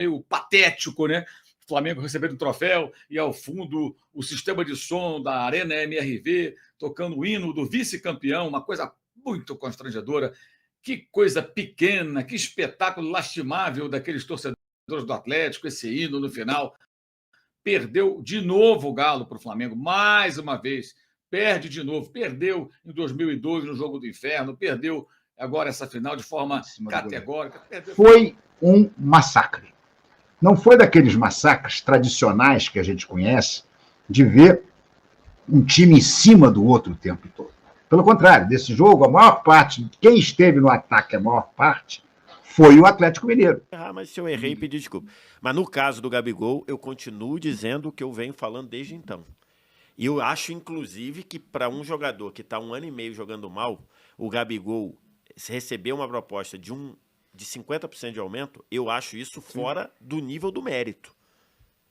meio patético, né? O Flamengo recebendo o troféu e ao fundo o sistema de som da Arena MRV tocando o hino do vice-campeão, uma coisa muito constrangedora. Que coisa pequena, que espetáculo lastimável daqueles torcedores do Atlético, esse hino no final. Perdeu de novo o Galo para o Flamengo, mais uma vez. Perde de novo. Perdeu em 2002 no Jogo do Inferno, perdeu agora essa final de forma categórica. Foi um massacre. Não foi daqueles massacres tradicionais que a gente conhece, de ver um time em cima do outro o tempo todo. Pelo contrário, desse jogo, a maior parte, quem esteve no ataque, a maior parte, foi o Atlético Mineiro. Mas se eu errei, pedi desculpa. Mas no caso do Gabigol, eu continuo dizendo o que eu venho falando desde então. E eu acho, inclusive, que para um jogador que está 1 ano e meio jogando mal, o Gabigol receber uma proposta de 50% de aumento, eu acho isso fora do nível do mérito.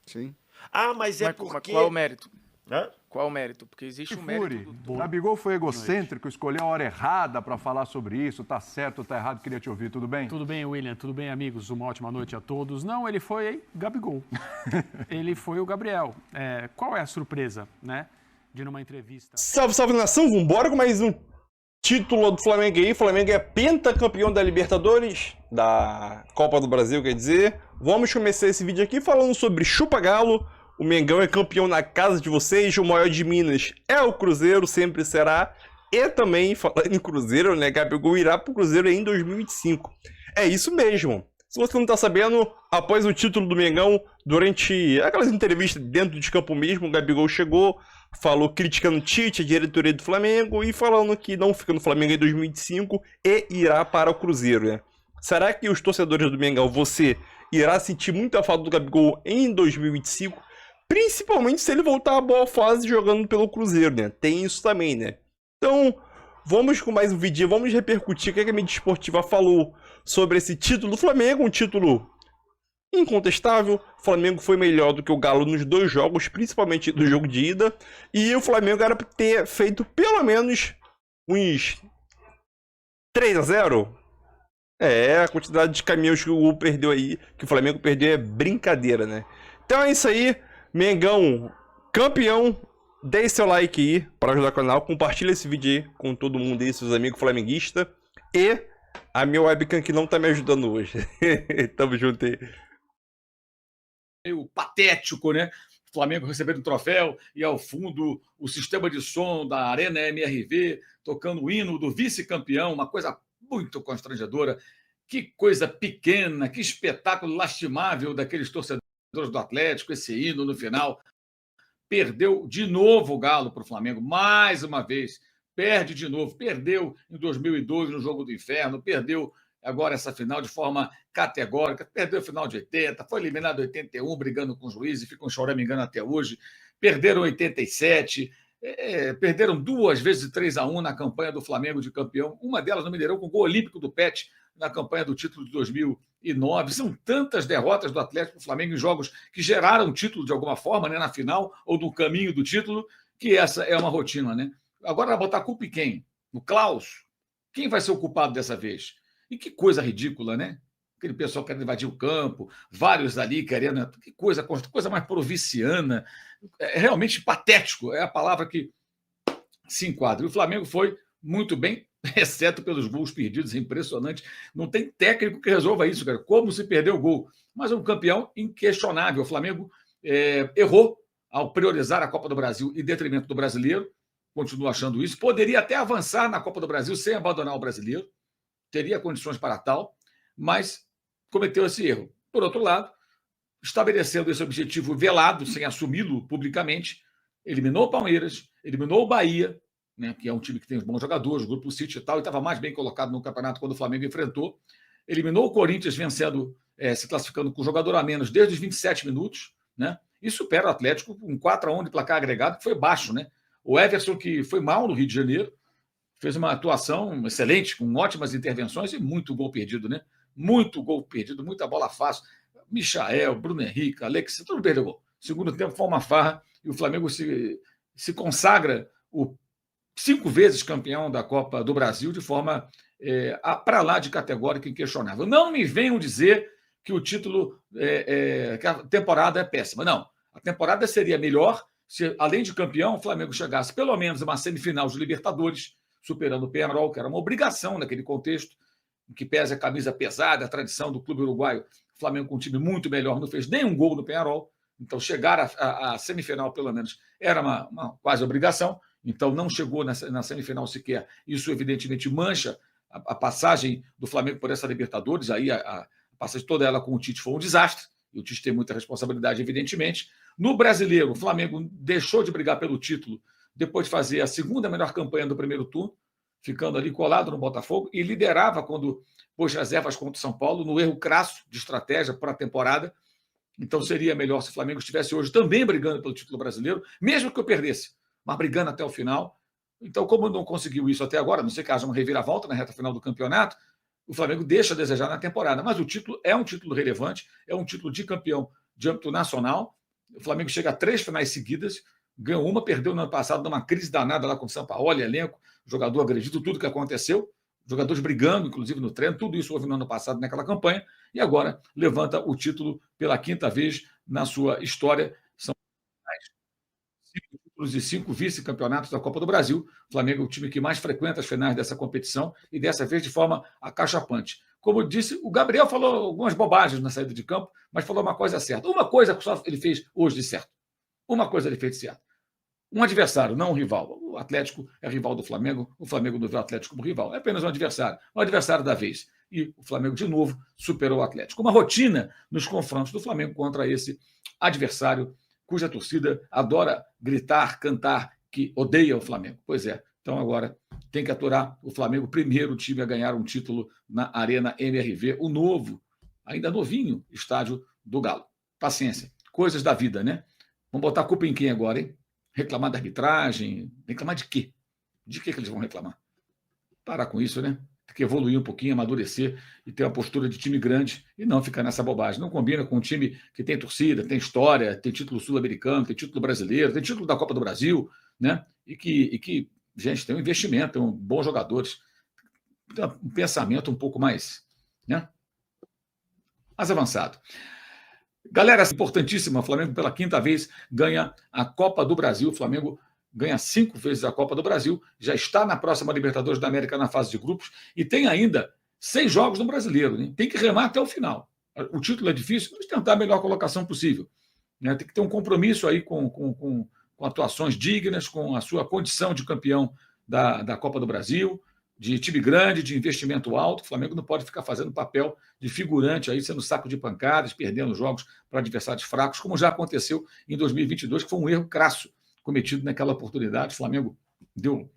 Sim. Ah, mas é porque... Qual o mérito? Hã? Qual o mérito? Porque existe um mérito. O Gabigol foi egocêntrico, escolheu a hora errada para falar sobre isso. Tá certo ou tá errado? Queria te ouvir. Tudo bem? Tudo bem, William. Tudo bem, amigos? Uma ótima noite a todos. Não, ele foi Gabigol. Ele foi o Gabriel. Qual é a surpresa, né? De numa entrevista... Salve, salve, nação. Vambora com mais um título do Flamengo aí. O Flamengo é pentacampeão da Libertadores, da Copa do Brasil, quer dizer. Vamos começar esse vídeo aqui falando sobre Chupa Galo. O Mengão é campeão na casa de vocês, o maior de Minas é o Cruzeiro, sempre será. E também, falando em Cruzeiro, né, Gabigol irá pro Cruzeiro em 2025. É isso mesmo. Se você não tá sabendo, após o título do Mengão, durante aquelas entrevistas dentro de campo mesmo, o Gabigol chegou, falou criticando Tite, a diretoria do Flamengo, e falando que não fica no Flamengo em 2025 e irá para o Cruzeiro, né? Será que os torcedores do Mengão, você irá sentir muita falta do Gabigol em 2025? Principalmente se ele voltar à boa fase jogando pelo Cruzeiro, né? Tem isso também, né? Então, vamos com mais um vídeo. Vamos repercutir o que a mídia esportiva falou sobre esse título do Flamengo. Um título incontestável. O Flamengo foi melhor do que o Galo nos 2 jogos, principalmente do jogo de ida. E o Flamengo era para ter feito pelo menos uns 3-0. A quantidade de caminhões que o Gol perdeu aí, que o Flamengo perdeu, é brincadeira, né? Então é isso aí. Mengão, campeão, deixe seu like aí para ajudar o canal, compartilha esse vídeo aí com todo mundo aí, seus amigos flamenguistas, e a minha webcam que não tá me ajudando hoje. Tamo junto aí. Meio patético, né? O Flamengo recebendo o troféu e ao fundo o sistema de som da Arena MRV tocando o hino do vice-campeão, uma coisa muito constrangedora. Que coisa pequena, que espetáculo lastimável daqueles torcedores do Atlético, esse hino no final. Perdeu de novo o Galo para o Flamengo, mais uma vez. Perde de novo. Perdeu em 2002 no Jogo do Inferno, perdeu agora essa final de forma categórica, perdeu a final de 80, foi eliminado em 81, brigando com o juiz e ficam choramingando até hoje. Perderam em 87, perderam 2 vezes de 3-1 na campanha do Flamengo de campeão, uma delas no Mineirão com o gol olímpico do Pet na campanha do título de 2009. São tantas derrotas do Atlético do Flamengo em jogos que geraram título de alguma forma, né, na final ou no caminho do título, que essa é uma rotina, né? Agora vai botar a culpa em quem? No Klaus? Quem vai ser o culpado dessa vez? E que coisa ridícula, né? Aquele pessoal querendo invadir o campo, vários ali querendo... Que coisa mais provinciana. É realmente patético, é a palavra que se enquadra. E o Flamengo foi muito bem, exceto pelos gols perdidos, impressionante. Não tem técnico que resolva isso, cara. Como se perdeu o gol? Mas é um campeão inquestionável. O Flamengo errou ao priorizar a Copa do Brasil em detrimento do brasileiro. Continuo achando isso. Poderia até avançar na Copa do Brasil sem abandonar o brasileiro. Teria condições para tal, mas cometeu esse erro. Por outro lado, estabelecendo esse objetivo velado, sem assumi-lo publicamente, eliminou o Palmeiras, eliminou o Bahia, né, que é um time que tem bons jogadores, o Grupo City e tal, e estava mais bem colocado no campeonato quando o Flamengo enfrentou. Eliminou o Corinthians, vencendo, se classificando com jogador a menos desde os 27 minutos, né? E supera o Atlético com 4-1 de placar agregado, que foi baixo, né? O Everson, que foi mal no Rio de Janeiro, fez uma atuação excelente, com ótimas intervenções e muito gol perdido, né? Muito gol perdido, muita bola fácil. Michael, Bruno Henrique, Alex, tudo perdeu gol. Segundo tempo foi uma farra e o Flamengo se consagra o 5 vezes campeão da Copa do Brasil de forma para lá de categórica e inquestionável. Não me venham dizer que o título, que a temporada é péssima. Não, a temporada seria melhor se, além de campeão, o Flamengo chegasse pelo menos a uma semifinal de Libertadores, superando o Peñarol, que era uma obrigação naquele contexto, em que pesa a camisa pesada, a tradição do clube uruguaio. O Flamengo com um time muito melhor, não fez nenhum gol no Peñarol. Então, chegar à semifinal, pelo menos, era uma quase obrigação. Então, não chegou na semifinal sequer. Isso, evidentemente, mancha a passagem do Flamengo por essa Libertadores. Aí, a passagem toda ela com o Tite foi um desastre. E o Tite tem muita responsabilidade, evidentemente. No Brasileiro, o Flamengo deixou de brigar pelo título depois de fazer a segunda melhor campanha do primeiro turno, ficando ali colado no Botafogo, e liderava quando pôs reservas contra o São Paulo, no erro crasso de estratégia para a temporada. Então, seria melhor se o Flamengo estivesse hoje também brigando pelo título brasileiro, mesmo que eu perdesse, mas brigando até o final. Então, como não conseguiu isso até agora, a não sei que haja uma reviravolta na reta final do campeonato, o Flamengo deixa a desejar na temporada. Mas o título é um título relevante, é um título de campeão de âmbito nacional. O Flamengo chega a 3 finais seguidas, ganhou uma, perdeu no ano passado numa crise danada lá com o Sampaoli, elenco, jogador agredido, tudo que aconteceu, jogadores brigando, inclusive no treino, tudo isso houve no ano passado naquela campanha, e agora levanta o título pela 5ª vez na sua história. São 5 títulos e 5 vice-campeonatos da Copa do Brasil. O Flamengo é o time que mais frequenta as finais dessa competição, e dessa vez de forma acachapante. Como eu disse, o Gabriel falou algumas bobagens na saída de campo, mas falou uma coisa certa. Uma coisa que só ele fez hoje de certo. Uma coisa ele fez de certo. Um adversário, não um rival. O Atlético é rival do Flamengo, o Flamengo não vê o Atlético como rival. É apenas um adversário da vez. E o Flamengo, de novo, superou o Atlético. Uma rotina nos confrontos do Flamengo contra esse adversário cuja torcida adora gritar, cantar, que odeia o Flamengo. Pois é, então agora tem que aturar o Flamengo, primeiro time a ganhar um título na Arena MRV, o novo, ainda novinho, estádio do Galo. Paciência, coisas da vida, né? Vamos botar a culpa em quem agora, hein? Reclamar da arbitragem? Reclamar de quê? De que eles vão reclamar? Parar com isso, né? Tem que evoluir um pouquinho, amadurecer e ter uma postura de time grande e não ficar nessa bobagem. Não combina com um time que tem torcida, tem história, tem título sul-americano, tem título brasileiro, tem título da Copa do Brasil, né? E que gente, tem um investimento, tem bons jogadores, tem um pensamento um pouco mais, né? Mais avançado. Galera, importantíssima, o Flamengo pela 5ª vez ganha a Copa do Brasil. O Flamengo ganha 5 vezes a Copa do Brasil, já está na próxima Libertadores da América na fase de grupos e tem ainda 6 jogos no Brasileiro, né? Tem que remar até o final. O título é difícil, mas tentar a melhor colocação possível, né? Tem que ter um compromisso aí com atuações dignas, com a sua condição de campeão da Copa do Brasil, de time grande, de investimento alto. O Flamengo não pode ficar fazendo papel de figurante, aí sendo saco de pancadas, perdendo jogos para adversários fracos, como já aconteceu em 2022, que foi um erro crasso cometido naquela oportunidade. O Flamengo deu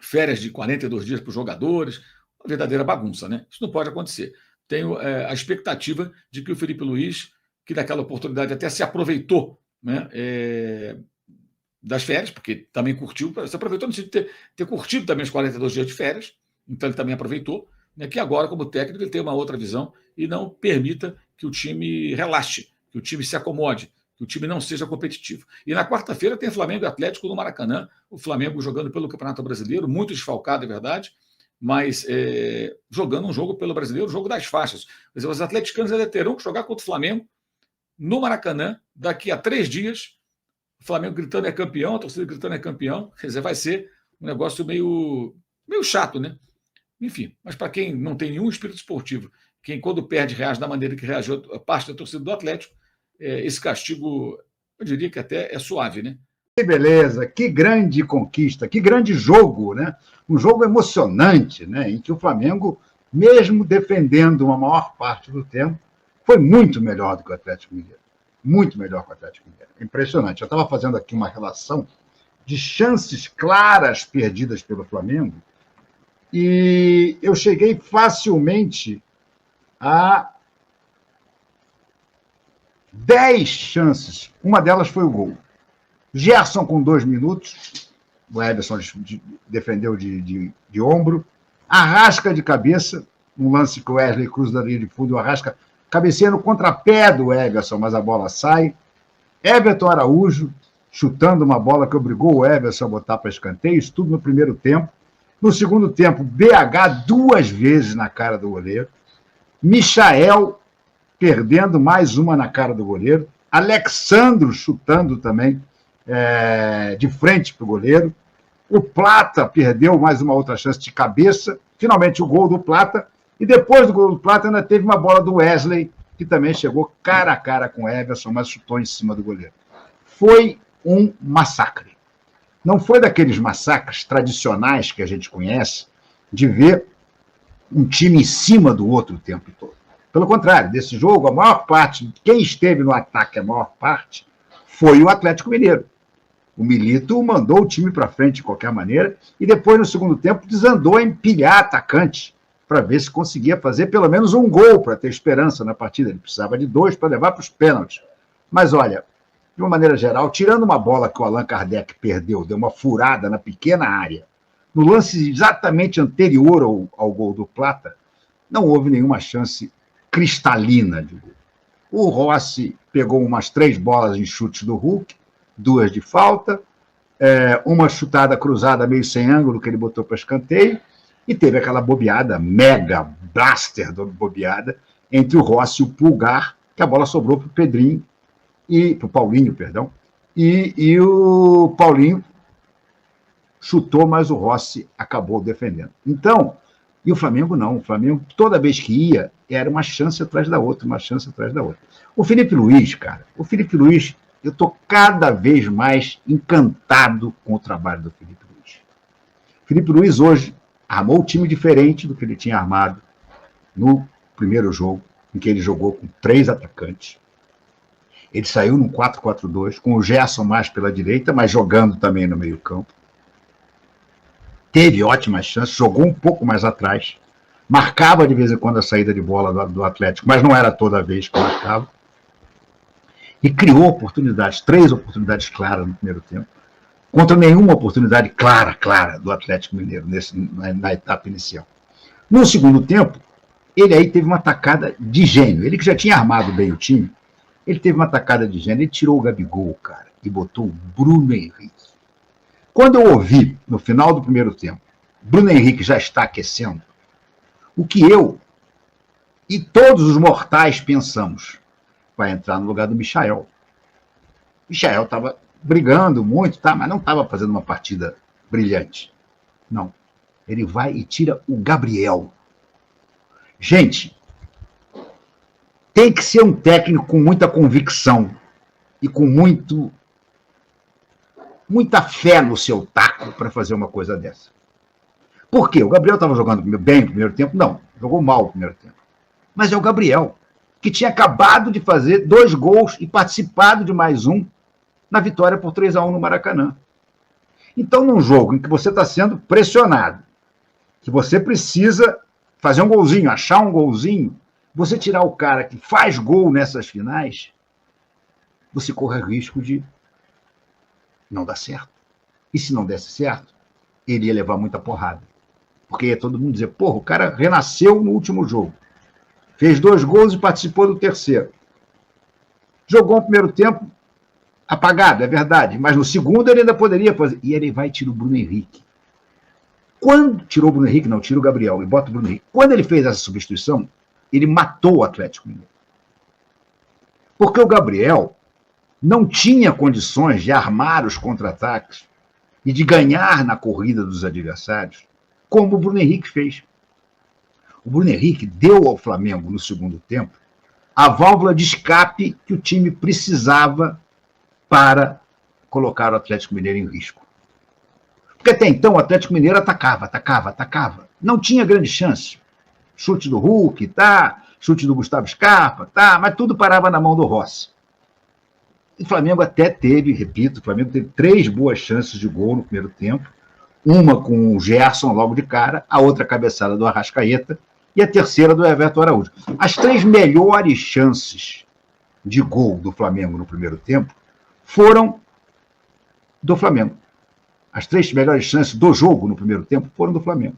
férias de 42 dias para os jogadores, uma verdadeira bagunça, né? Isso não pode acontecer. Tenho a expectativa de que o Felipe Luiz, que naquela oportunidade até se aproveitou, né, das férias, porque também curtiu, se aproveitou no sentido de ter curtido também os 42 dias de férias, então ele também aproveitou, né, que agora, como técnico, ele tem uma outra visão e não permita que o time relaxe, que o time se acomode, que o time não seja competitivo. E na quarta-feira tem Flamengo e Atlético no Maracanã, o Flamengo jogando pelo Campeonato Brasileiro, muito desfalcado, é verdade, mas jogando um jogo pelo Brasileiro, o jogo das faixas. Quer dizer, os atleticanos ainda terão que jogar contra o Flamengo no Maracanã daqui a 3 dias, o Flamengo gritando é campeão, a torcida gritando é campeão. Quer dizer, vai ser um negócio meio chato, né? Enfim, mas para quem não tem nenhum espírito esportivo, quem quando perde reage da maneira que reagiu a parte da torcida do Atlético, esse castigo, eu diria que até é suave, né? Que beleza, que grande conquista, que grande jogo, né? Um jogo emocionante, né? Em que o Flamengo, mesmo defendendo uma maior parte do tempo, foi muito melhor do que o Atlético Mineiro. Muito melhor que o Atlético Mineiro. Impressionante. Eu estava fazendo aqui uma relação de chances claras perdidas pelo Flamengo e eu cheguei facilmente a 10 chances. Uma delas foi o gol. Gerson com 2 minutos, o Everson defendeu de ombro, Arrasca de cabeça, um lance que o Wesley cruza da linha de fundo, o Arrasca cabeceia no contrapé do Everson, mas a bola sai. Everton Araújo chutando uma bola que obrigou o Everson a botar para escanteio, isso tudo no primeiro tempo. No segundo tempo, BH 2 vezes na cara do goleiro. Michael perdendo mais uma na cara do goleiro. Alexandro chutando também de frente para o goleiro. O Plata perdeu mais uma outra chance de cabeça. Finalmente o gol do Plata. E depois do gol do Plata ainda teve uma bola do Wesley, que também chegou cara a cara com o Everson, mas chutou em cima do goleiro. Foi um massacre. Não foi daqueles massacres tradicionais que a gente conhece, de ver um time em cima do outro o tempo todo. Pelo contrário, desse jogo, a maior parte, quem esteve no ataque, a maior parte, foi o Atlético Mineiro. O Milito mandou o time para frente de qualquer maneira e depois, no segundo tempo, desandou a empilhar atacantes para ver se conseguia fazer pelo menos um gol para ter esperança na partida. Ele precisava de 2 para levar para os pênaltis. Mas, olha, de uma maneira geral, tirando uma bola que o Allan Kardec perdeu, deu uma furada na pequena área, no lance exatamente anterior ao gol do Plata, não houve nenhuma chance cristalina de gol. O Rossi pegou umas 3 bolas em chutes do Hulk, 2 de falta, uma chutada cruzada meio sem ângulo que ele botou para escanteio, e teve aquela bobeada, mega blaster da bobeada, entre o Rossi e o Pulgar, que a bola sobrou para o Pedrinho, para o Paulinho, perdão, e o Paulinho chutou, mas o Rossi acabou defendendo. Então, e o Flamengo não. O Flamengo, toda vez que ia, era uma chance atrás da outra, uma chance atrás da outra. O Felipe Luiz, cara, eu estou cada vez mais encantado com o trabalho do Felipe Luiz. O Felipe Luiz hoje armou um time diferente do que ele tinha armado no primeiro jogo, em que ele jogou com 3 atacantes. Ele saiu num 4-4-2, com o Gerson mais pela direita, mas jogando também no meio-campo. Teve ótimas chances, jogou um pouco mais atrás, marcava de vez em quando a saída de bola do Atlético, mas não era toda vez que marcava. E criou oportunidades, 3 oportunidades claras no primeiro tempo, contra nenhuma oportunidade clara do Atlético Mineiro na etapa inicial. No segundo tempo, ele aí teve uma tacada de gênio. Ele que já tinha armado bem o time, ele teve uma tacada de gênio. Ele tirou o Gabigol, cara, e botou o Bruno Henrique. Quando eu ouvi, no final do primeiro tempo, Bruno Henrique já está aquecendo, o que eu e todos os mortais pensamos, vai entrar no lugar do Michael. Michael estava brigando muito, mas não estava fazendo uma partida brilhante. Não. Ele vai e tira o Gabriel. Gente, tem que ser um técnico com muita convicção e com muita fé no seu taco para fazer uma coisa dessa. Por quê? O Gabriel estava jogando bem no primeiro tempo? Não, jogou mal no primeiro tempo. Mas é o Gabriel, que tinha acabado de fazer 2 gols e participado de mais um na vitória por 3-1 no Maracanã. Então, num jogo em que você está sendo pressionado, que você precisa fazer um golzinho, achar um golzinho, você tirar o cara que faz gol nessas finais, você corre risco de não dar certo. E se não desse certo, ele ia levar muita porrada. Porque ia todo mundo dizer, porra, o cara renasceu no último jogo. Fez 2 gols e participou do terceiro. Jogou no primeiro tempo apagado, é verdade. Mas no segundo ele ainda poderia fazer. E ele vai e tira o Bruno Henrique. Quando tirou o Bruno Henrique, não, tira o Gabriel e bota o Bruno Henrique. Quando ele fez essa substituição, ele matou o Atlético Mineiro. Porque o Gabriel não tinha condições de armar os contra-ataques e de ganhar na corrida dos adversários, como o Bruno Henrique fez. O Bruno Henrique deu ao Flamengo, no segundo tempo, a válvula de escape que o time precisava para colocar o Atlético Mineiro em risco. Porque até então o Atlético Mineiro atacava. Não tinha grande chance. Chute do Hulk, chute do Gustavo Scarpa, mas tudo parava na mão do Rossi. O Flamengo até teve, repito, o Flamengo teve 3 boas chances de gol no primeiro tempo. Uma com o Gerson logo de cara, a outra cabeçada do Arrascaeta e a terceira do Everton Araújo. As 3 melhores chances de gol do Flamengo no primeiro tempo foram do Flamengo. As 3 melhores chances do jogo no primeiro tempo foram do Flamengo.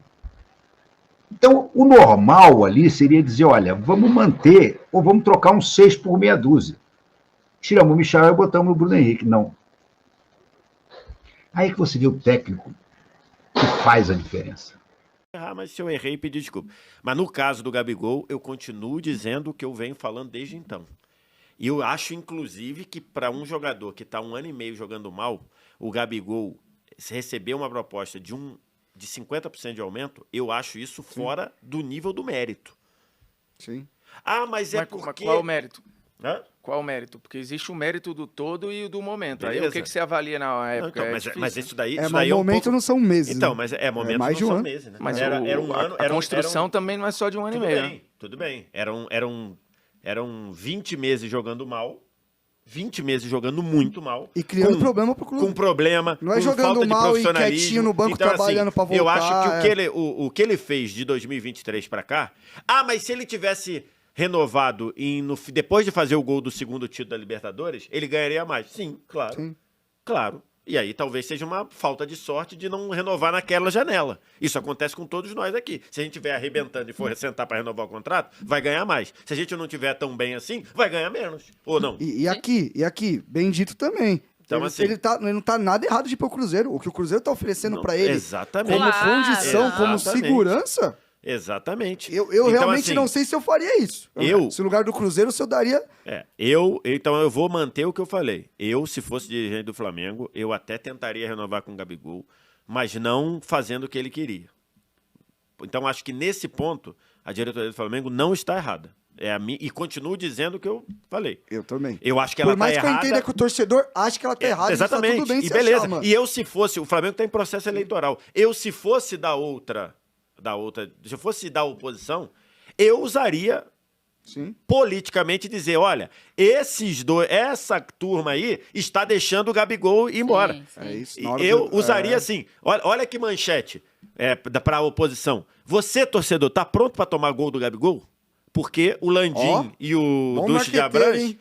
Então, o normal ali seria dizer, olha, vamos manter ou vamos trocar uns 6 por meia dúzia. Tiramos o Michael e botamos o Bruno Henrique. Não. Aí que você vê o técnico que faz a diferença. errar, mas se eu errei, pedir desculpa. Mas no caso do Gabigol, eu continuo dizendo o que eu venho falando desde então. E eu acho, inclusive, que para um jogador que está 1 ano e meio jogando mal, o Gabigol, se receber uma proposta de 50% de aumento, eu acho isso fora do nível do mérito. Sim. Ah, mas é porque... Qual o mérito? Hã? Qual o mérito? Porque existe o mérito do todo e o do momento. Aí Beleza. o que você avalia na Não, época? então, mas isso daí, Mas isso daí o é um momento pouco... não são meses. Então, né? mas momento mais de não um são ano. meses, né? Mas era um ano... a construção também não é só de 1 ano e meio. Tudo bem. Eram 20 meses jogando mal, 20 meses jogando muito mal. E criando problema pro clube. Com problema, Não é com jogando falta de mal e profissionalismo. quietinho no banco Então, trabalhando assim, pra voltar. eu acho que o que ele fez de 2023 pra cá... Ah, mas se ele tivesse renovado depois de fazer o gol do segundo título da Libertadores, ele ganharia mais. Sim, claro. Sim. Claro. E aí talvez seja uma falta de sorte de não renovar naquela janela. Isso acontece com todos nós aqui. Se a gente estiver arrebentando e for sentar para renovar o contrato, vai ganhar mais. Se a gente não estiver tão bem assim, vai ganhar menos. Ou não? E aqui, Bendito também. Então, ele, assim- ele não tá nada errado de ir pro Cruzeiro. O que o Cruzeiro tá oferecendo Não, pra ele exatamente. como Claro. condição, como Exatamente. segurança, Exatamente. eu Então, realmente assim, não sei se eu faria isso. Se no lugar do Cruzeiro, se eu daria... Então eu vou manter o que eu falei. Eu, se fosse dirigente do Flamengo, eu até tentaria renovar com o Gabigol, mas não fazendo o que ele queria. Então acho que nesse ponto, a diretoria do Flamengo não está errada. E continuo dizendo o que eu falei. Eu também. Eu acho que ela Por mais tá que eu errada. entenda que o torcedor acha que ela tá errada, Exatamente. tá tudo bem E se beleza. achar, mano. E eu, se fosse... O Flamengo está em processo eleitoral. Se fosse se fosse da oposição, eu usaria... Sim. politicamente dizer, olha, essa turma aí está deixando o Gabigol ir embora. Sim, sim. É isso. E Na hora eu do- usaria assim, olha que manchete para a oposição. Você, torcedor, tá pronto para tomar gol do Gabigol? Porque o Landim Ó, e o bom Duque de marqueteiro, Abrantes hein?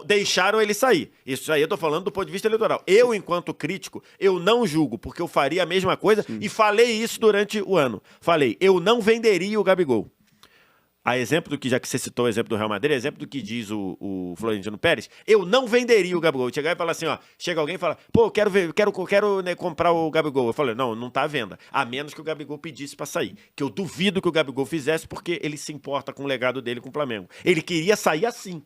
deixaram ele sair. Isso aí eu tô falando do ponto de vista eleitoral. Eu, enquanto crítico, eu não julgo, porque eu faria a mesma coisa e falei isso durante o ano. Falei, eu não venderia o Gabigol. A exemplo do que, já que você citou o exemplo do Real Madrid, exemplo do que diz o Florentino Pérez, eu não venderia o Gabigol. Chegar e falar assim, ó, chega alguém e fala, pô, quero né, comprar o Gabigol. Eu falei, não tá à venda. A menos que o Gabigol pedisse pra sair. Que eu duvido que o Gabigol fizesse, porque ele se importa com o legado dele com o Flamengo. Ele queria sair assim,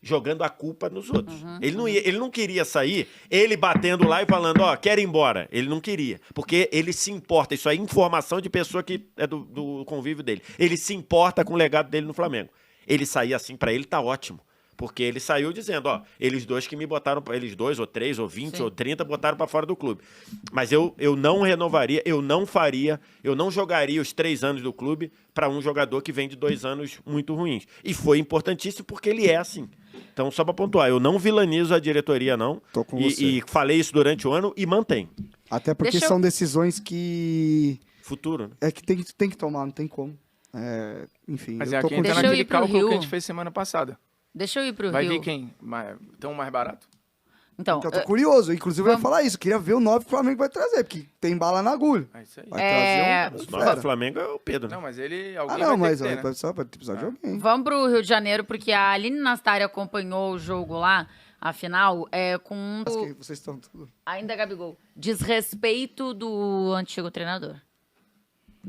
jogando a culpa nos outros. Ele não queria sair, ele batendo lá e falando, ó, quero ir embora. Ele não queria, porque ele se importa. Isso aí é informação de pessoa que é do convívio dele. Ele se importa com o legado dele no Flamengo. Ele sair assim, pra ele tá ótimo. Porque ele saiu dizendo, ó, eles dois que me botaram, eles 2 ou 3 ou 20 Sim. ou 30 botaram pra fora do clube. Mas eu não renovaria, eu não faria, eu não jogaria os 3 anos do clube pra um jogador que vem de 2 anos muito ruins. E foi importantíssimo porque ele é assim. Então, só pra pontuar, eu não vilanizo a diretoria, não. Tô com você. E falei isso durante o ano e mantém. Até porque Deixa eu- são decisões que... Futuro, né? É que tem que tomar, não tem como. Enfim, Mas eu tô aqui entra Deixa eu naquele ir pro cálculo que a Rio. gente fez semana passada. Deixa eu ir pro Vai Rio. vir quem? Tão mais barato? Então, Então, eu tô curioso. Inclusive, eu ia vamos- falar isso. Eu queria ver o 9 que o Flamengo vai trazer, porque tem bala na agulha. É isso aí. Vai É, trazer Mas um... o nosso fera. do Flamengo é o Pedro, né? Não, mas ele... Ah, Alguém não, vai mas ter que ter, né? vai precisar de alguém. vamos pro Rio de Janeiro, porque a Aline Nastari acompanhou o jogo lá, a final, com Acho que vocês estão tudo... ainda Gabigol. Desrespeito do antigo treinador.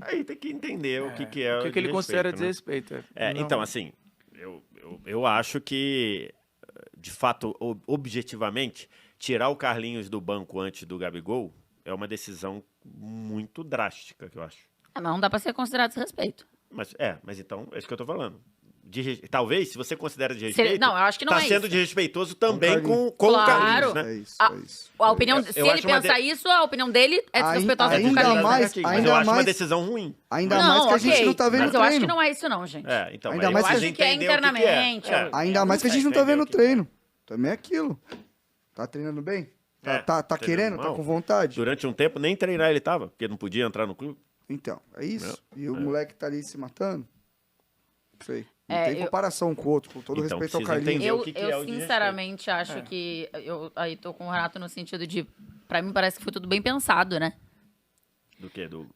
Aí tem que entender o que é O que ele considera desrespeito, né? desrespeito? Não- Então, assim, eu acho que, de fato, objetivamente, tirar o Carlinhos do banco antes do Gabigol é uma decisão muito drástica, que eu acho. Mas não dá pra ser considerado desrespeito. Mas então, é isso que eu tô falando. Talvez, se você considera desrespeito, Não, eu acho que não tá é sendo isso. desrespeitoso também Com com o Claro. Carlinhos, né? É isso, A- é isso. A opinião, Eu se ele acho uma pensar isso, a opinião dele é desrespeitosa com o ainda Carlinhos. mais- Mas ainda eu acho uma mais- decisão ruim. Ainda Não, mais que a gente ok, não tá vendo mas o eu acho que treino. não é isso não, gente. Então, Ainda aí mais vocês que- Eu acho que é entendem o que internamente. é. Ainda mais que a gente não tá vendo o treino. Também é aquilo. Tá treinando bem? Tá treinando querendo? Tá mal. com vontade? Durante um tempo, nem treinar ele tava, porque não podia entrar no clube. Então, é isso. E o moleque tá ali se matando? Não sei. Não É, tem comparação com o outro, com todo Então, respeito ao precisa Carlinhos. entender Eu, o que eu é o desrespeito. sinceramente acho que. Eu aí tô com o Renato no sentido de. Pra mim parece que foi tudo bem pensado, né? Do quê? Do...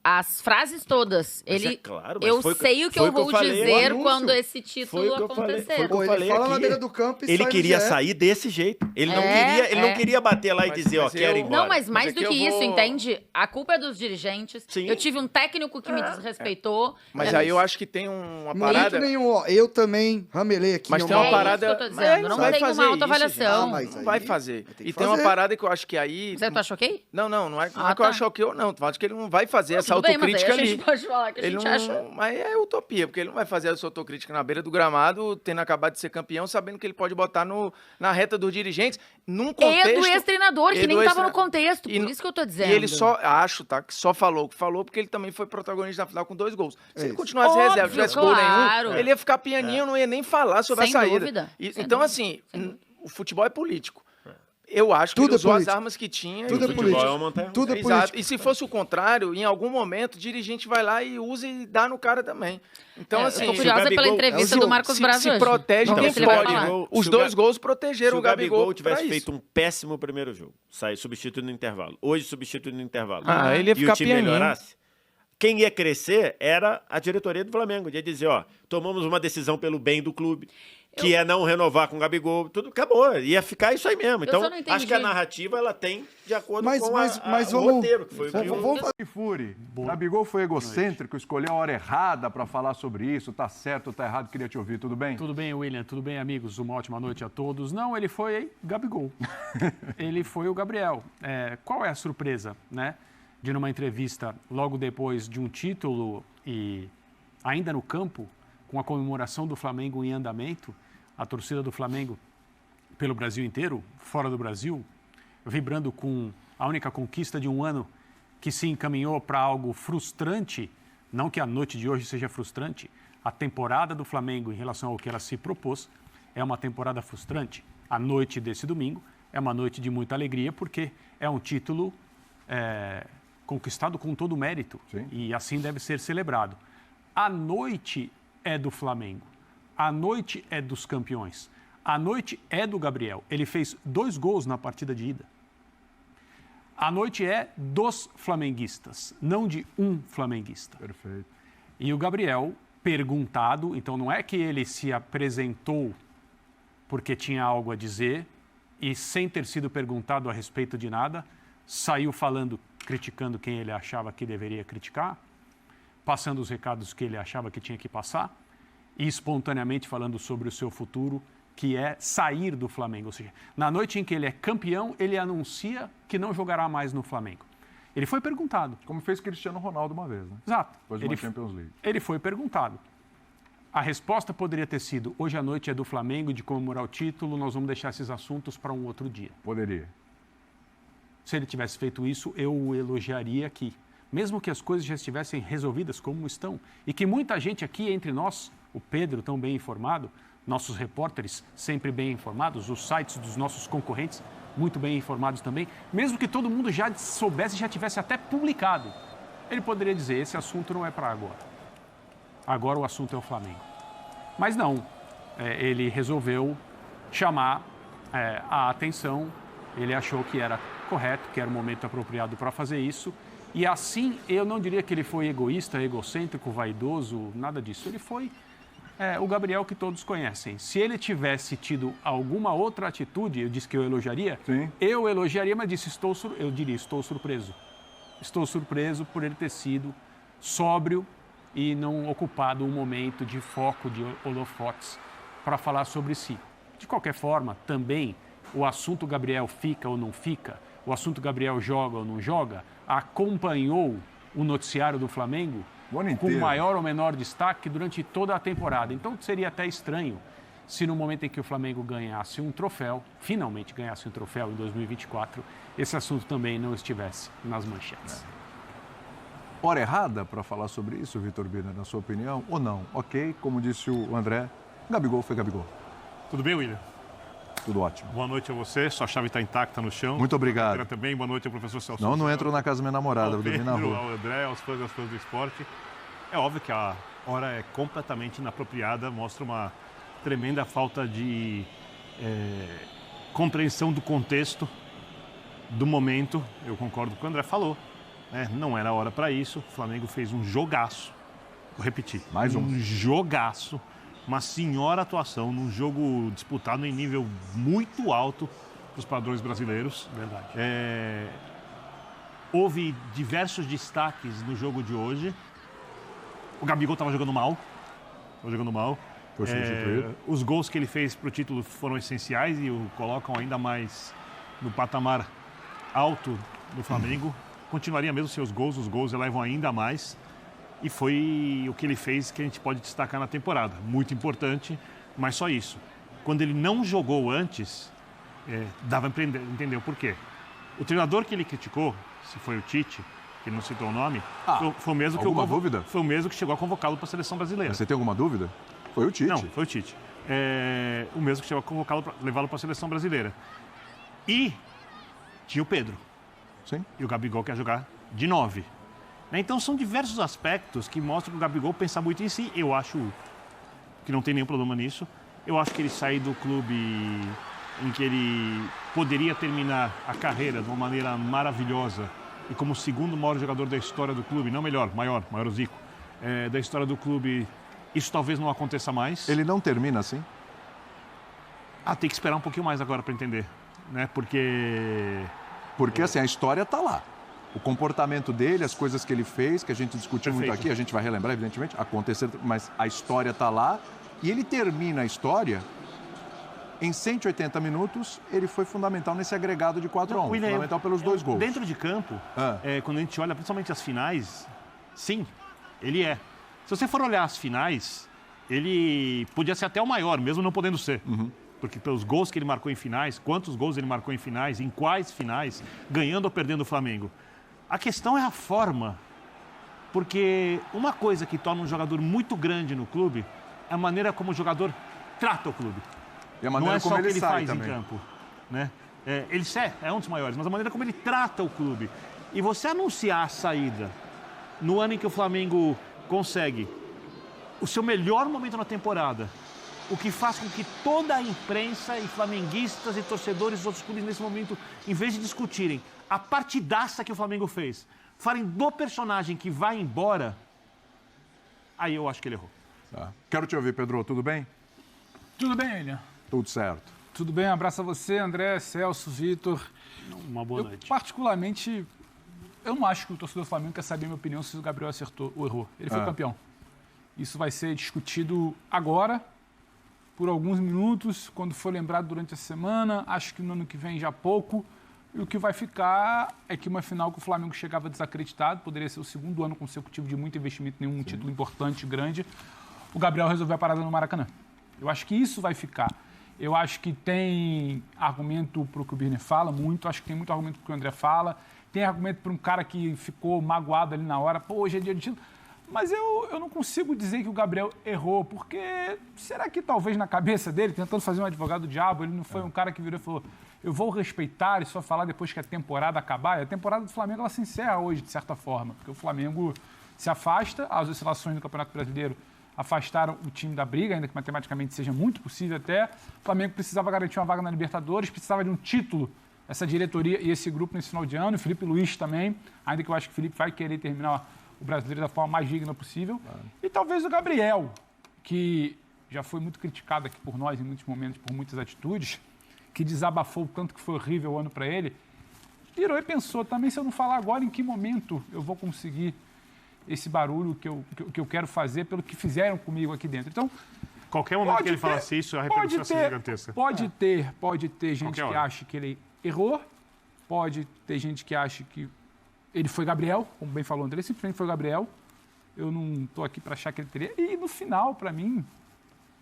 as frases todas. Mas Ele, é claro, mas eu foi sei o que foi eu o que eu vou falei. dizer O anúncio. quando esse Foi título o que eu falei, acontecer. foi o que eu Pô, ele falei fala aqui. na beira do campo e Ele sai no queria GE. sair desse jeito. Ele não É, queria, ele é. não queria bater lá e Mas- dizer, ó, mas quero ir eu- embora. Não, mas mais Mas é do que que eu isso, vou- entende? A culpa é dos dirigentes. Sim. Eu tive um técnico que me desrespeitou. Mas aí eu acho que tem uma Momento parada... nenhum, ó. Eu também ramelei aqui. Mas meu tem uma mal. parada... isso que eu tô Mas dizendo, não vai tem fazer uma isso, autoavaliação. gente. Ah, mas Não aí vai fazer. vai ter que E tem uma fazer. parada que eu acho que aí... Você acha ok? Não é Ah, que eu tá. acho ok ou não. Eu acho que ele não vai fazer essa Tudo bem, mas aí autocrítica a ali. gente pode falar que a Ele gente não, acha... Mas é utopia, porque ele não vai fazer essa autocrítica na beira do gramado, tendo acabado de ser campeão, sabendo que ele pode botar na reta dos dirigentes, num contexto... E do ex-treinador, que e nem do estava ex- no contexto, e por no- isso que eu tô dizendo. E ele só, acho, tá, que só falou o que falou, porque ele também foi protagonista na final com 2 gols. Se ele Isso. continuasse Óbvio, reserva, tivesse gol claro. nenhum, ele ia ficar pianinho, não ia nem falar sobre Sem a saída. dúvida, sem Então, dúvida, assim, sem dúvida. o futebol é político. Eu acho que Tudo ele é usou as político. armas que tinha. Tudo e é o político. Futebol é uma montanha. Tudo é Exato. político. E se fosse o contrário, em algum momento, o dirigente vai lá e usa e dá no cara também. Então, É, assim... eu tô curiosa pela entrevista é o do jogo. Marcos Braz se hoje. protege Vamos quem ver se ele vai pode. falar. Os Se o 2 Ga- gols protegeram Se o Gabigol tivesse pra isso. feito um péssimo primeiro jogo, sair substituído no intervalo, hoje substituído no intervalo, Ah, ele ia e ficar o time pianinho. melhorasse, quem ia crescer era a diretoria do Flamengo. Ia dizer, ó, tomamos uma decisão pelo bem do clube, que é não renovar com o Gabigol, tudo acabou. Ia ficar isso aí mesmo. Então, só não entendi. acho que a narrativa ela tem de acordo Mas com vamos- o roteiro, que foi o que vamos fazer. Fury, Gabigol foi egocêntrico, escolheu a hora errada para falar sobre isso, tá certo, tá errado, queria te ouvir, tudo bem? Tudo bem, William? Tudo bem, amigos? Uma ótima noite a todos. Não, ele foi Gabigol. Ele foi o Gabriel. Qual é a surpresa, né? De numa entrevista, logo depois de um título e ainda no campo, com a comemoração do Flamengo em andamento, a torcida do Flamengo pelo Brasil inteiro, fora do Brasil, vibrando com a única conquista de um ano que se encaminhou para algo frustrante, não que a noite de hoje seja frustrante, a temporada do Flamengo em relação ao que ela se propôs é uma temporada frustrante. A noite desse domingo é uma noite de muita alegria, porque é um título conquistado com todo o mérito. Sim. E assim deve ser celebrado. A noite é do Flamengo. A noite é dos campeões. A noite é do Gabriel. Ele fez 2 gols na partida de ida. A noite é dos flamenguistas, não de um flamenguista. Perfeito. E o Gabriel, perguntado, então não é que ele se apresentou porque tinha algo a dizer e sem ter sido perguntado a respeito de nada, saiu falando, criticando quem ele achava que deveria criticar, passando os recados que ele achava que tinha que passar e espontaneamente falando sobre o seu futuro, que é sair do Flamengo. Ou seja, na noite em que ele é campeão, ele anuncia que não jogará mais no Flamengo. Ele foi perguntado. Como fez Cristiano Ronaldo uma vez, né? Exato. Depois de uma Champions League. Ele foi perguntado. A resposta poderia ter sido: hoje à noite é do Flamengo, de comemorar o título, nós vamos deixar esses assuntos para um outro dia. Poderia. Se ele tivesse feito isso, eu o elogiaria aqui. Mesmo que as coisas já estivessem resolvidas como estão. E que muita gente aqui entre nós, o Pedro tão bem informado, nossos repórteres sempre bem informados, os sites dos nossos concorrentes muito bem informados também, mesmo que todo mundo já soubesse, já tivesse até publicado, ele poderia dizer: esse assunto não é para agora. Agora o assunto é o Flamengo. Mas não, ele resolveu chamar a atenção, ele achou que era correto, que era o momento apropriado para fazer isso. E assim, eu não diria que ele foi egoísta, egocêntrico, vaidoso, nada disso. Ele foi o Gabriel que todos conhecem. Se ele tivesse tido alguma outra atitude, eu disse que eu elogiaria, Sim. eu elogiaria, mas disse, eu diria, estou surpreso. Estou surpreso por ele ter sido sóbrio e não ocupado um momento de foco, de holofotes, para falar sobre si. De qualquer forma, também, o assunto Gabriel fica ou não fica, o assunto Gabriel joga ou não joga, acompanhou o noticiário do Flamengo com maior ou menor destaque durante toda a temporada. Então, seria até estranho se no momento em que o Flamengo ganhasse um troféu, finalmente ganhasse um troféu em 2024, esse assunto também não estivesse nas manchetes. Hora errada para falar sobre isso, Vitor Birner, na sua opinião, ou não? Ok, como disse o André, Gabigol foi Gabigol. Tudo bem, William? Tudo ótimo. Boa noite a você, sua chave está intacta no chão. Muito obrigado. Eu também, boa noite ao professor Celso. Não entro na casa da minha namorada, vou dormir na rua. Ao André, aos fãs e às fãs do esporte. É óbvio que a hora é completamente inapropriada, mostra uma tremenda falta de compreensão do contexto, do momento. Eu concordo com o que o André falou. né? Não era hora para isso. O Flamengo fez um jogaço. Vou repetir. Mais um jogaço. Uma senhora atuação num jogo disputado em nível muito alto para os padrões brasileiros. Verdade. Houve diversos destaques no jogo de hoje. O Gabigol estava jogando mal. Foi substituído. Os gols que ele fez para o título foram essenciais e o colocam ainda mais no patamar alto do Flamengo. Continuaria mesmo sem os gols elevam ainda mais. E foi o que ele fez que a gente pode destacar na temporada. Muito importante, mas só isso. Quando ele não jogou antes, dava para entender o porquê. O treinador que ele criticou, se foi o Tite, que ele não citou o nome, foi o mesmo que dúvida? Foi o mesmo que chegou a convocá-lo para a seleção brasileira. Mas você tem alguma dúvida? Foi o Tite. Não, foi o Tite. O mesmo que chegou a convocá-lo para levá-lo para a seleção brasileira. E tinha o Pedro. Sim. E o Gabigol quer jogar de 9. Então são diversos aspectos que mostram que o Gabigol pensa muito em si. Eu acho que não tem nenhum problema nisso. Eu acho que ele sair do clube em que ele poderia terminar a carreira de uma maneira maravilhosa e como o segundo maior jogador da história do clube, não melhor, maior o Zico, da história do clube, isso talvez não aconteça mais. Ele não termina assim? Tem que esperar um pouquinho mais agora para entender, né? Porque assim, a história está lá. O comportamento dele, as coisas que ele fez, que a gente discutiu muito aqui, a gente vai relembrar, evidentemente, acontecer, mas a história está lá. E ele termina a história, em 180 minutos, ele foi fundamental nesse agregado de 4-1, fundamental pelos 2 gols. Dentro de campo, quando a gente olha principalmente as finais, sim, ele é. Se você for olhar as finais, ele podia ser até o maior, mesmo não podendo ser. Porque pelos gols que ele marcou em finais, quantos gols ele marcou em finais, em quais finais, ganhando ou perdendo o Flamengo. A questão é a forma, porque uma coisa que torna um jogador muito grande no clube é a maneira como o jogador trata o clube. E a maneira como ele sai faz também. em campo, né? Ele é um dos maiores, mas a maneira como ele trata o clube. E você anunciar a saída no ano em que o Flamengo consegue o seu melhor momento na temporada, o que faz com que toda a imprensa e flamenguistas e torcedores dos outros clubes nesse momento, em vez de discutirem a partidaça que o Flamengo fez, falem do personagem que vai embora, aí eu acho que ele errou. Quero te ouvir, Pedro. Tudo bem? Tudo bem, William? Tudo certo. Tudo bem, abraço a você, André, Celso, Vitor. Uma boa noite. Particularmente, eu não acho que o torcedor do Flamengo quer saber a minha opinião se o Gabriel acertou ou errou. Ele foi campeão. Isso vai ser discutido agora, por alguns minutos, quando for lembrado durante a semana. Acho que no ano que vem já pouco. E o que vai ficar é que uma final que o Flamengo chegava desacreditado, poderia ser o segundo ano consecutivo de muito investimento, nenhum título importante, grande. O Gabriel resolveu a parada no Maracanã. Eu acho que isso vai ficar. Eu acho que tem argumento para o que o Birner fala, muito. Acho que tem muito argumento para o que o André fala. Tem argumento para um cara que ficou magoado ali na hora. Pô, hoje é dia de título. Mas eu não consigo dizer que o Gabriel errou, porque será que talvez na cabeça dele, tentando fazer um advogado do diabo, ele não foi um cara que virou e falou: eu vou respeitar e só falar depois que a temporada acabar? E a temporada do Flamengo ela se encerra hoje, de certa forma, porque o Flamengo se afasta, as oscilações do Campeonato Brasileiro afastaram o time da briga, ainda que matematicamente seja muito possível até. O Flamengo precisava garantir uma vaga na Libertadores, precisava de um título, essa diretoria e esse grupo nesse final de ano, e o Felipe Luiz também, ainda que eu acho que o Felipe vai querer terminar o brasileiro da forma mais digna possível. E talvez o Gabriel, que já foi muito criticado aqui por nós em muitos momentos, por muitas atitudes, que desabafou o tanto que foi horrível o ano para ele, virou e pensou também, se eu não falar agora, em que momento eu vou conseguir esse barulho que eu quero fazer pelo que fizeram comigo aqui dentro. Então, qualquer momento que ele falasse isso, a repercussão ia ser gigantesca. Pode ter gente que acha que ele errou, pode ter gente que acha que ele foi Gabriel, como bem falou o André, ele simplesmente foi Gabriel. Eu não estou aqui para achar que ele teria. E no final, para mim,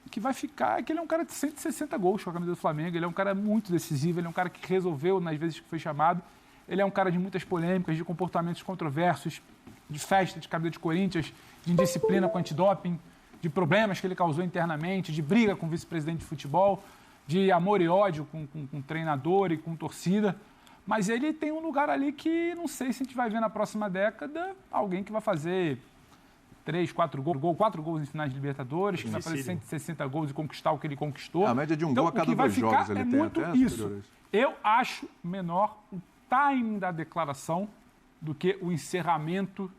o que vai ficar é que ele é um cara de 160 gols com a camisa do Flamengo, ele é um cara muito decisivo, ele é um cara que resolveu nas vezes que foi chamado, ele é um cara de muitas polêmicas, de comportamentos controversos, de festa de camisa de Corinthians, de indisciplina com antidoping, de problemas que ele causou internamente, de briga com o vice-presidente de futebol, de amor e ódio com treinador e com torcida. Mas ele tem um lugar ali que não sei se a gente vai ver na próxima década alguém que vai fazer 4 gols em finais de Libertadores, que vai fazer 160 gols e conquistar o que ele conquistou. A média de um gol a cada 2 jogos ele tem muito até isso. Eu acho menor o timing da declaração do que o encerramento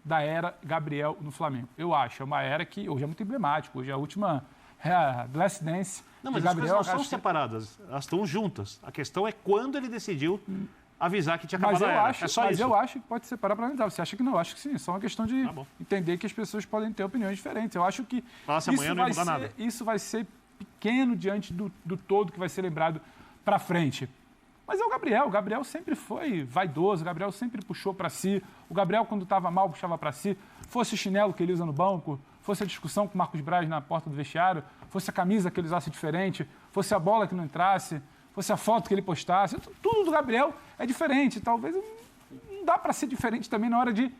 da era Gabriel no Flamengo. Eu acho, é uma era que hoje é muito emblemática, hoje é a última Last Dance Não, mas de as Gabriel. coisas não são separadas, elas estão juntas. A questão é quando ele decidiu avisar que tinha acabado Mas eu a era. acho, É só isso. eu acho que pode separar para analisar. Você acha que não? Eu acho que sim. É só uma questão de entender que as pessoas podem ter opiniões diferentes. Eu acho que amanhã não ia mudar nada. Isso vai ser pequeno diante do todo que vai ser lembrado para frente. Mas é o Gabriel. O Gabriel sempre foi vaidoso. O Gabriel sempre puxou para si. O Gabriel, quando estava mal, puxava para si. Fosse o chinelo que ele usa no banco, fosse a discussão com o Marcos Braz na porta do vestiário, fosse a camisa que ele usasse diferente, fosse a bola que não entrasse, fosse a foto que ele postasse. Tudo do Gabriel é diferente. Talvez não dá para ser diferente também na hora de...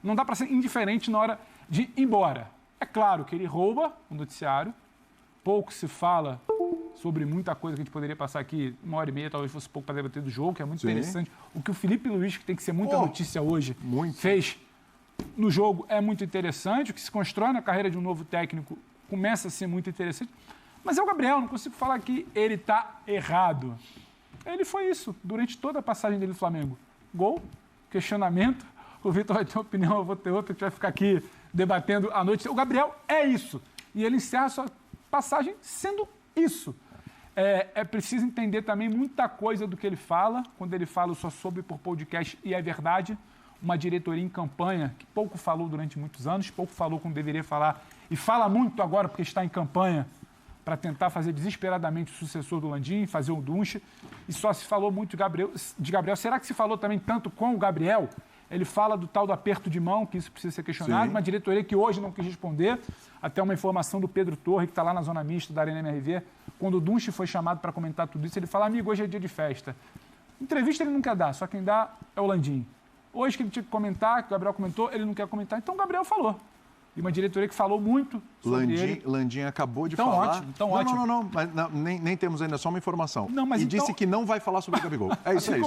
Não dá para ser indiferente na hora de ir embora. É claro que ele rouba o noticiário. Pouco se fala sobre muita coisa que a gente poderia passar aqui, 1h30, talvez fosse pouco para debater do jogo, que é muito interessante. O que o Felipe Luiz, que tem que ser muita notícia hoje, fez no jogo é muito interessante. O que se constrói na carreira de um novo técnico começa a ser muito interessante. Mas é o Gabriel, não consigo falar que ele está errado. Ele foi isso durante toda a passagem dele no Flamengo. Gol, questionamento, o Vitor vai ter uma opinião, eu vou ter outra, a gente vai ficar aqui debatendo à noite. O Gabriel é isso. E ele encerra a sua passagem sendo isso. É preciso entender também muita coisa do que ele fala. Quando ele fala, eu só soube por podcast e é verdade. Uma diretoria em campanha que pouco falou durante muitos anos, pouco falou quando deveria falar e fala muito agora porque está em campanha para tentar fazer desesperadamente o sucessor do Landim, fazer o Dunche. E só se falou muito de Gabriel. Será que se falou também tanto com o Gabriel? Ele fala do tal do aperto de mão, que isso precisa ser questionado. Sim. Uma diretoria que hoje não quis responder. Até uma informação do Pedro Torre, que está lá na zona mista da Arena MRV. Quando o Dunche foi chamado para comentar tudo isso, ele fala, amigo, hoje é dia de festa. Entrevista ele não quer dar, só quem dá é o Landim. Hoje que ele tinha que comentar, que o Gabriel comentou, ele não quer comentar. Então o Gabriel falou. E uma diretoria que falou muito sobre ele. Landim acabou de tão falar... Ótimo, tão ótimo. Não, mas nem temos ainda só uma informação. Não, mas e então... disse que não vai falar sobre o Gabigol. É isso aí,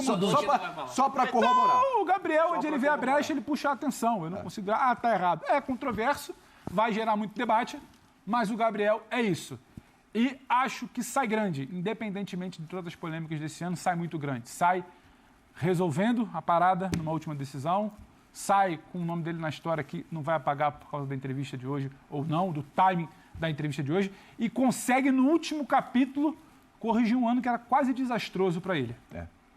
só para corroborar. Não, o Gabriel, onde ele vê a brecha, ele puxa a atenção. Eu não consigo... tá errado. É controverso, vai gerar muito debate, mas o Gabriel é isso. E acho que sai grande, independentemente de todas as polêmicas desse ano, sai muito grande. Sai resolvendo a parada numa última decisão, sai com o nome dele na história que não vai apagar por causa da entrevista de hoje, ou não, do timing da entrevista de hoje, e consegue, no último capítulo, corrigir um ano que era quase desastroso para ele.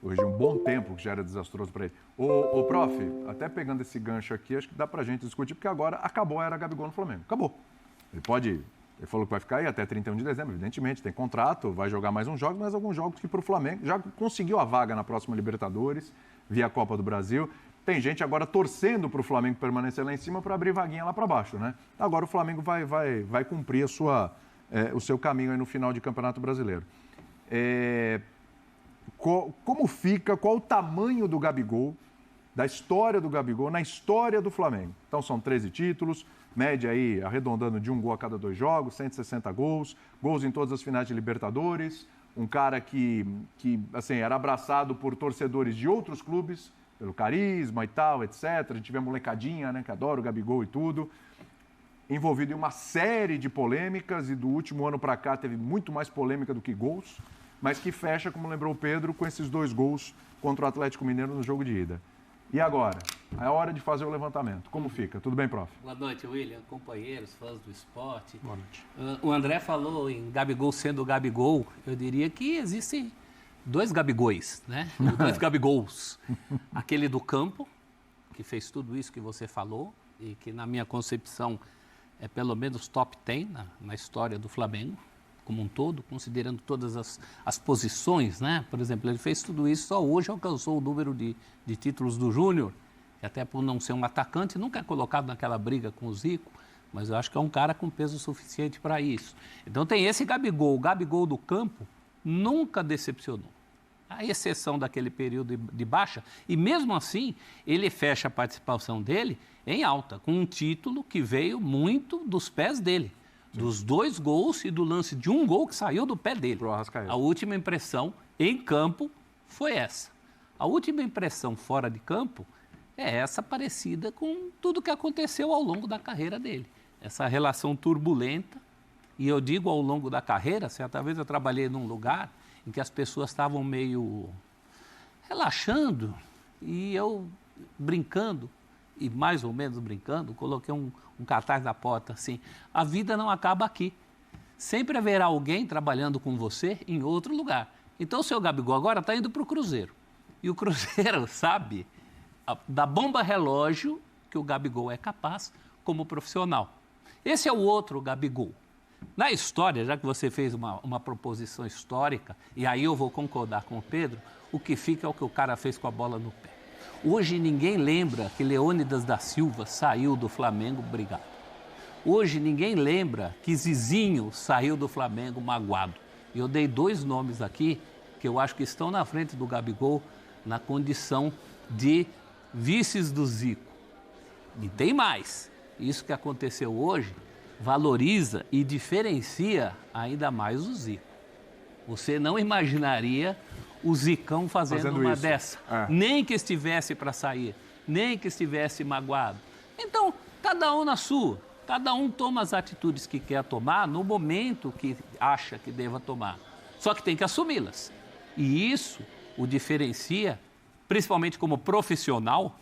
Hoje um bom tempo que já era desastroso para ele. Ô, prof, até pegando esse gancho aqui, acho que dá pra gente discutir, porque agora acabou a era Gabigol no Flamengo. Acabou. Ele falou que vai ficar aí até 31 de dezembro, evidentemente, tem contrato, vai jogar mais uns jogos, mas alguns jogos que para o Flamengo já conseguiu a vaga na próxima Libertadores, via Copa do Brasil. Tem gente agora torcendo para o Flamengo permanecer lá em cima para abrir vaguinha lá para baixo, né? Agora o Flamengo vai cumprir o seu caminho aí no final de Campeonato Brasileiro. Como fica, qual o tamanho do Gabigol, da história do Gabigol, na história do Flamengo? Então são 13 títulos, média aí arredondando de 1 gol a cada 2 jogos, 160 gols em todas as finais de Libertadores, um cara que assim, era abraçado por torcedores de outros clubes, pelo carisma e tal, etc. A gente vê a molecadinha, né, que adora o Gabigol e tudo. Envolvido em uma série de polêmicas, e do último ano para cá teve muito mais polêmica do que gols, mas que fecha, como lembrou o Pedro, com esses 2 gols contra o Atlético Mineiro no jogo de ida. E agora? É hora de fazer o levantamento. Como fica? Tudo bem, prof? Boa noite, William, companheiros, fãs do esporte. Boa noite. O André falou em Gabigol sendo o Gabigol. Eu diria que existem 2 Gabigóis, né? 2 Gabigols. Aquele do campo, que fez tudo isso que você falou e que, na minha concepção, é pelo menos top 10 na história do Flamengo, como um todo, considerando todas as posições, né? Por exemplo, ele fez tudo isso, só hoje alcançou o número de títulos do Júnior, que até por não ser um atacante, nunca é colocado naquela briga com o Zico, mas eu acho que é um cara com peso suficiente para isso. Então tem esse Gabigol, o Gabigol do campo nunca decepcionou. A exceção daquele período de baixa, e mesmo assim, ele fecha a participação dele em alta, com um título que veio muito dos pés dele. Sim. Dos 2 gols e do lance de 1 gol que saiu do pé dele. A última impressão em campo foi essa. A última impressão fora de campo é essa, parecida com tudo que aconteceu ao longo da carreira dele. Essa relação turbulenta, e eu digo ao longo da carreira, certa vez eu trabalhei num lugar em que as pessoas estavam meio relaxando, e eu brincando, e mais ou menos brincando, coloquei um cartaz na porta assim, a vida não acaba aqui. Sempre haverá alguém trabalhando com você em outro lugar. Então o seu Gabigol agora está indo para o Cruzeiro. E o Cruzeiro sabe da bomba relógio que o Gabigol é capaz como profissional. Esse é o outro Gabigol. Na história, já que você fez uma proposição histórica, e aí eu vou concordar com o Pedro, o que fica é o que o cara fez com a bola no pé. Hoje ninguém lembra que Leônidas da Silva saiu do Flamengo brigado. Hoje ninguém lembra que Zizinho saiu do Flamengo magoado. E eu dei 2 nomes aqui que eu acho que estão na frente do Gabigol na condição de vices do Zico. E tem mais. Isso que aconteceu hoje valoriza e diferencia ainda mais o Zico. Você não imaginaria o Zicão fazendo uma isso. Dessa. Nem que estivesse para sair, nem que estivesse magoado. Então, cada um na sua. Cada um toma as atitudes que quer tomar no momento que acha que deva tomar. Só que tem que assumi-las. E isso o diferencia, principalmente como profissional,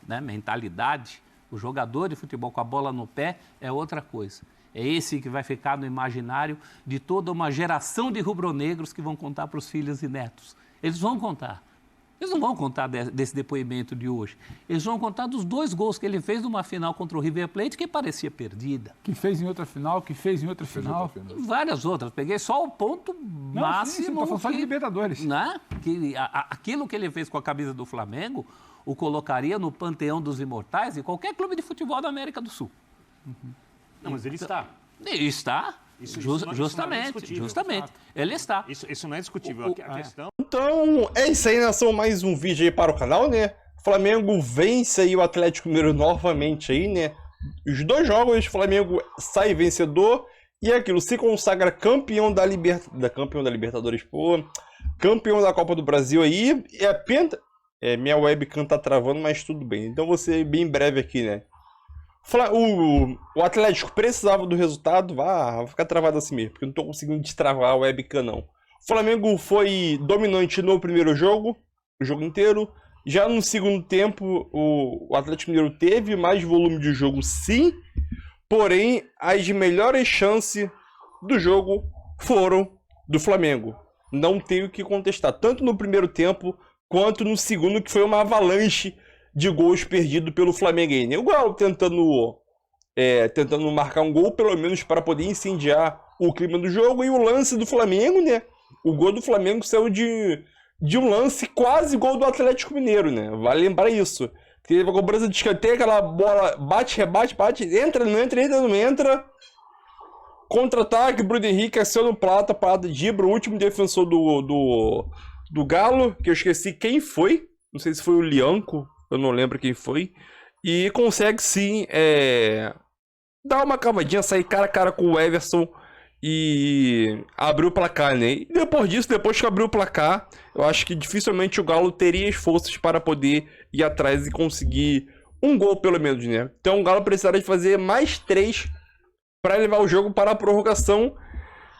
né, mentalidade. O jogador de futebol com a bola no pé é outra coisa. É esse que vai ficar no imaginário de toda uma geração de rubro-negros que vão contar para os filhos e netos. Eles vão contar. Eles não vão contar desse depoimento de hoje. Eles vão contar dos 2 gols que ele fez numa final contra o River Plate que parecia perdida. Que fez em outra final, que fez em outra final. E várias outras. Peguei só o ponto máximo. Estou falando só de Libertadores. Né? Aquilo que ele fez com a camisa do Flamengo o colocaria no panteão dos imortais de qualquer clube de futebol da América do Sul. Não, mas ele está. Está. Justamente. Ele está. Isso não é discutível. A questão... Então, é isso aí, nação. Mais um vídeo aí para o canal, né? O Flamengo vence aí o Atlético Mineiro novamente aí, né? Os 2 jogos, o Flamengo sai vencedor e é aquilo, se consagra campeão da Libertadores, pô. Campeão da Copa do Brasil aí. Minha webcam tá travando, mas tudo bem. Então vou ser bem breve aqui, né? O Atlético precisava do resultado, vai ficar travado assim mesmo, porque eu não tô conseguindo destravar a webcam, não. O Flamengo foi dominante no primeiro jogo, o jogo inteiro. Já no segundo tempo, o Atlético Mineiro teve mais volume de jogo, sim. Porém, as melhores chances do jogo foram do Flamengo. Não tenho o que contestar, tanto no primeiro tempo quanto no segundo, que foi uma avalanche de gols perdidos pelo Flamengo. O Galo tentando marcar um gol, pelo menos para poder incendiar o clima do jogo. E o lance do Flamengo, né? O gol do Flamengo saiu de um lance quase gol do Atlético Mineiro, né? Vale lembrar isso. Teve a cobrança de escanteio, aquela bola bate, rebate, bate, entra, não entra. Contra-ataque, Bruno Henrique aciona o Plata Dibra, o último defensor do Galo, que eu esqueci quem foi. Não sei se foi o Lianco. Eu não lembro quem foi. E consegue sim dar uma cavadinha, sair cara a cara com o Everson e abrir o placar, né? E depois disso, depois que abriu o placar, eu acho que dificilmente o Galo teria as forças para poder ir atrás e conseguir um gol pelo menos, né? Então o Galo precisaria de fazer mais 3 para levar o jogo para a prorrogação,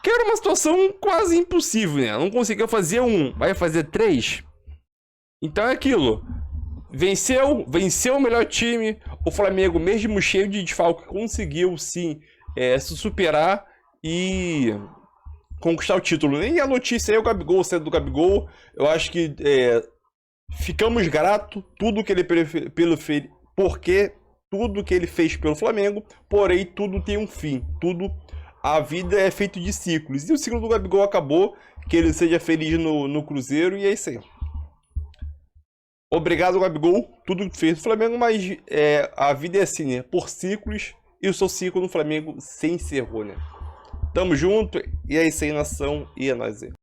que era uma situação quase impossível, né? Não conseguiu fazer 1, vai fazer 3. Então é aquilo. Venceu o melhor time. O Flamengo, mesmo cheio de desfalque, conseguiu sim se superar e conquistar o título. E a notícia é o Gabigol, sendo do Gabigol. Eu acho que ficamos gratos tudo que ele porque tudo que ele fez pelo Flamengo, porém tudo tem um fim. A vida é feita de ciclos. E o ciclo do Gabigol acabou. Que ele seja feliz no Cruzeiro e é isso aí. Obrigado, Gabigol, tudo que fez no Flamengo, mas a vida é assim, né? Por ciclos, e o seu ciclo no Flamengo se encerrou, né? Tamo junto, e é isso aí, nação, e é nóis aí.